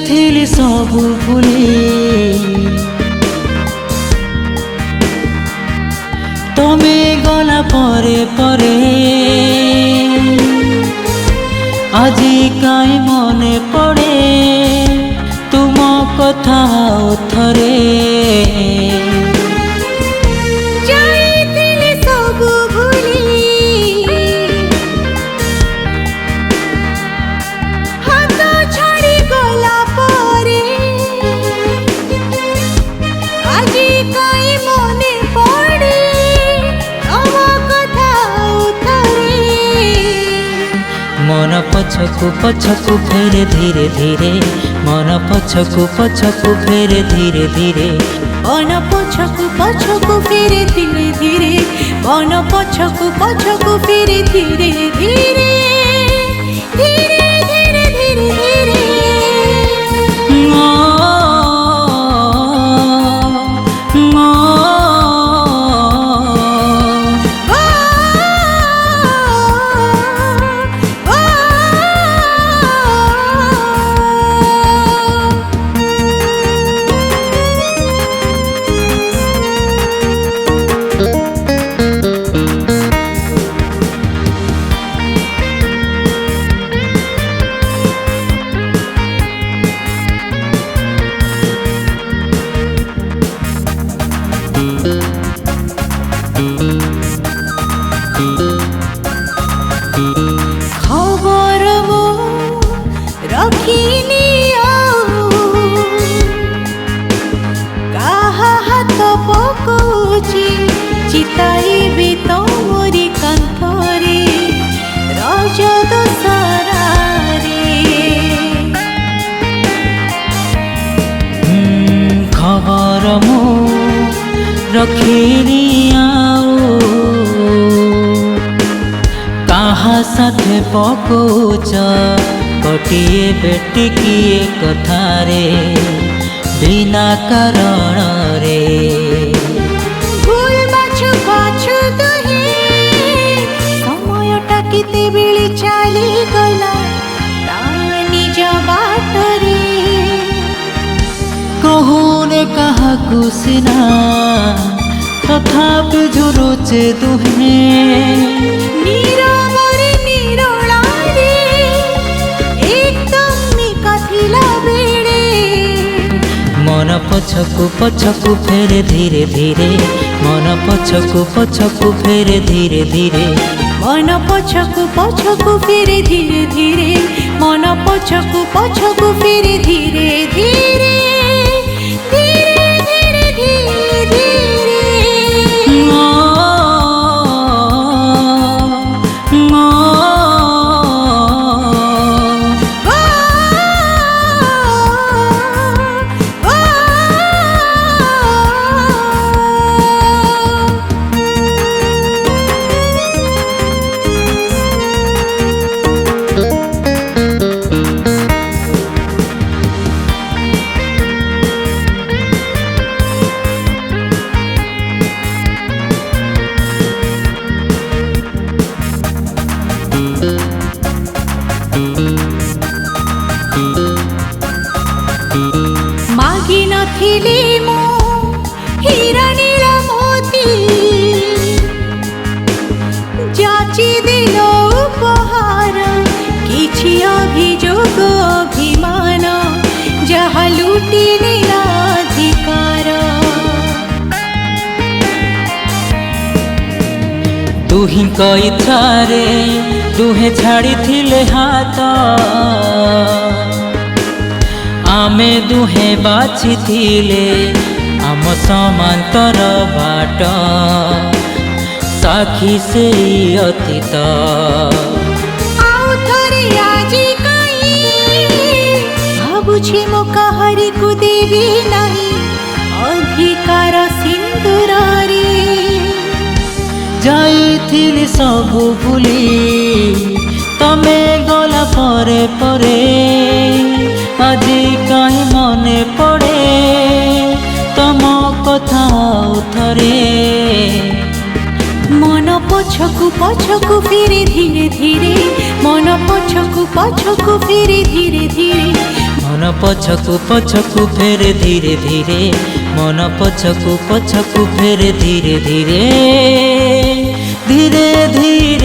ଯାଇଥିଲି ସବୁ ଭୁଲି ତମେ ଗଲା ପରେ ପରେ ଆଜି କାଇଁ ମନେ ପଡ଼େ ତୁମ କଥା ଆଉ ଥରେ ଯାଇଥିଲି ସବୁ ଭୁଲି ହାତ ଛାଡ଼ି ଗଲା ପରେ ଆଜି କାଇଁ ମନେ ପଡ଼େ ତମ କଥା ଆଉ ଥରେ मन पछकु पछकु फेरे धीरे धीरे मन पछकु पछकु फेरे धीरे धीरे मन पछकु पछकु फेरे धीरे धीरे मन पछकु पछकु फेरे धीरे धीरे धीरे धीरे धीरे धीरे खबर मो रखिनी काहा हाथ पकोची चिताइबी तोरी कांथरे रज दशहरारे खबर मो रखिनी कहा साथे पकोच कटिए बेटी किए कथारे बिना कारण रे भूल बाछु बाछु तुहे समयटा केते बेले चाली गला ता निज बाटरे कहूने काहाकु सिना तथापि झुरुचे दुहे नीरवरे निरोलारे एकदम निका थिला बेड़े मन पछकु पछकु फेरे धीरे धीरे मन पछकु पछकु फेरे धीरे धीरे मन पछकु पछकु फेरे धीरे धीरे मन पछकु पछकु फेरे धीरे धीरे धीरे धीरे धीरे धीरे मागी नथिली मो हीरा नीला मोती जाची दिलो उपहार किछि अभियोग अभिमान जहा लुटी निराधिकार तुही इच्छारे दुहे छाड़ी थिले हाथ आमे दुहे बाछि थिले आम समांतर बाट साखी से अतीत आउ थरे आजी काई भाबुछि मो काहरी को देवी नाही अधिकार सिंदूर रे जाइथिली सबु भूली तमे गला परे परे आजी काई मने पड़े तम कथा आउ थरे मन पछकु पछकु फेरे धीरे धीरे मन पछकु पछकु फेरे धीरे धीरे मन ପଛକୁ ଫେରେ ଧୀରେ ଧୀରେ ମନ ପଛକୁ ଫେରେ ଧୀରେ ଧୀରେ ଧୀରେ ଧୀରେ